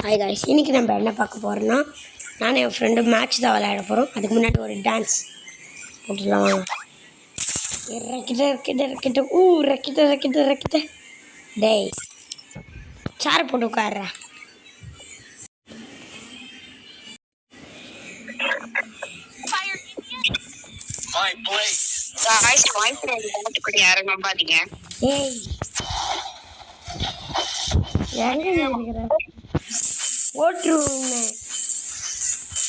Hi guys, இன்றைக்கி நம்ம என்ன பார்க்க போகிறோன்னா, நானும் என் ஃப்ரெண்டு மேட்ச் தான் விளையாட போகிறோம். அதுக்கு முன்னாடி ஒரு டான்ஸ் போட்டுடலாம் வாங்க. ரெக்கிட்ட டேய் சாரை போட்டு உட்காடுறா. ஏய் எங்க ஓட்டுருவோமே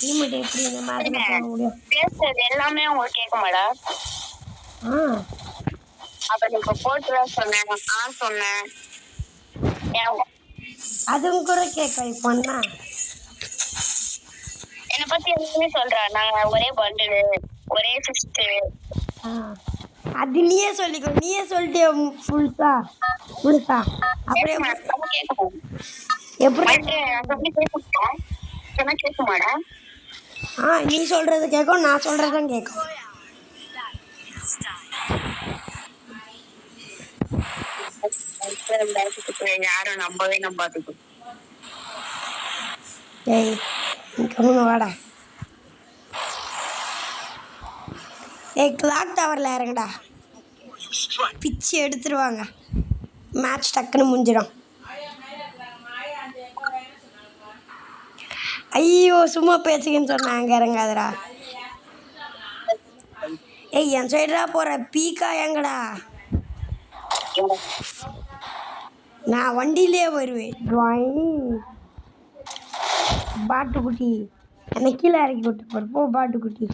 லிமிட் எப்படி இந்த மாதிரி போக முடியும்? பேசுறது எல்லாமே உங்களுக்கு கேட்குமாடா? அப்ப நீங்க போட்டு சொன்னேன், நான் சொன்னேன், அதுவும் கூட கேட்க பொண்ணா என்னை பத்தி எல்லாமே சொல்றா. நாங்க ஒரே பண்டில், ஒரே சிஸ்ட். அது நீயே சொல்லிக்கோ, நீயே சொல்லிட்டே ஃபுல்ஸா அப்படியே எப்படி கேட்குமாடா? நீ சொல்றது கேட்கும், நான் சொல்றதும் கேட்கும். யாரும் நம்பவே நம்பாது. ஏய் கம்முன்னு வாடா. ஏய் கிளாக் டவரில் இறங்கடா, பிச்சு எடுத்துருவாங்க, மேட்ச் டக்குன்னு முடிஞ்சிடும். ஐயோ சும்மா பேசுங்கன்னு சொன்னேன், அங்கே இறங்காதடா. ஏய் என் சைடா போகிற பீக்கா எங்கடா? நான் வண்டியிலே வருவேன். பாட்டுக்குட்டி என்னை கீழே இறக்கி விட்டு போ. பாட்டுக்குட்டி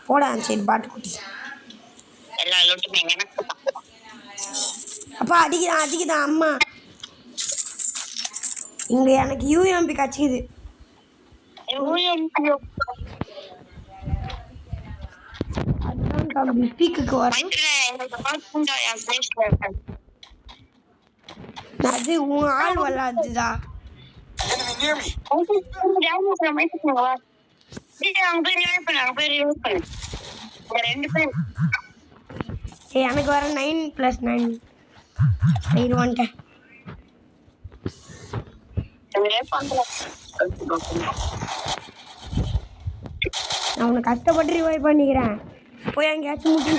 போடா சரி. பாட்டுக்குட்டி அப்பா அடிக்குதான் அம்மா. இங்க எனக்கு யூஎம்பி கச்சிக்குது. அதுதான் தம்பி பீக்குக்கு வரும். அது உன் ஆள் வராதுதா. எனக்கு வர 9+9 வந்துட்டேன். நான் உனக்கு கஷ்டப்பட்டு ரிவைவ் பண்ணிக்கிறேன். போய் எங்கேயாச்சும் முட்டி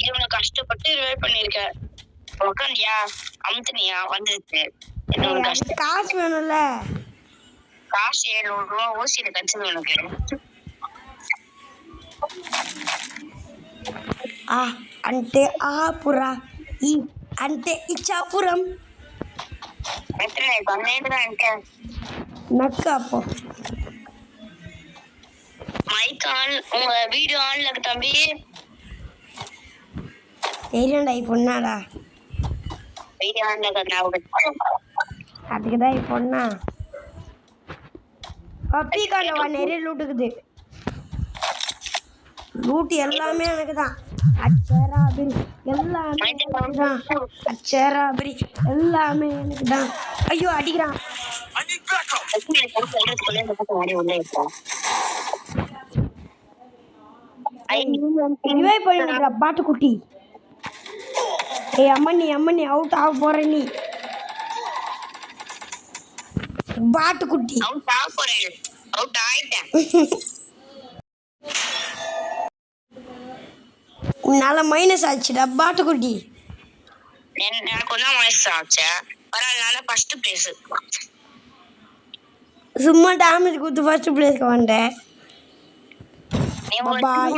இவனை கஷ்டப்பட்டு ரிவைவ் பண்ணிருக்க. உட்காந்தியா அமுத்துனியா வந்துருச்சு. காசு வேணும்ல. காசு 700 ரூபா ஓசியில கட்சது உனக்கு. అంటే ఆపురా ఈ అంటే ఇచ్చాపురం நக்கு. அப்போ மைக் ஆன், உங்க வீடியோ ஆன்ல இருக்கு தம்பி. தெரியும்டா பொண்ணாடா, வீடியோ ஆன்ல இருக்கு. அதுக்குதான் பொண்ணா. பப்பிக்காண்டவா நிறைய லூட்டுக்குது. லூட்டு எல்லாமே எனக்கு தான். அச்சராபரி எல்லாமே தான். அச்சராபரி எல்லாமே எனக்கு தான். ஐயோ அடிக்கிறான். ரிவைவ் பண்ணிடுறா பாட்டுக்குட்டி. ஏய் அம்மண்ணி அவுட் ஆக போற நீ. பாட்டுக்குட்டி அவுட் ஆயிட்டேன். உன்னால மைனஸ் ஆச்சுடா பாட்டுக்குட்டி. எனக்கு ஒன்றும் மைனஸ் ஆச்சு. பரவாயில்ல, ஃபர்ஸ்ட் பிளேஸ். சும்மா டேமேஜ் கொடுத்து ஃபர்ஸ்ட் பிளேஸ்க்கு வந்தேன். பாய்.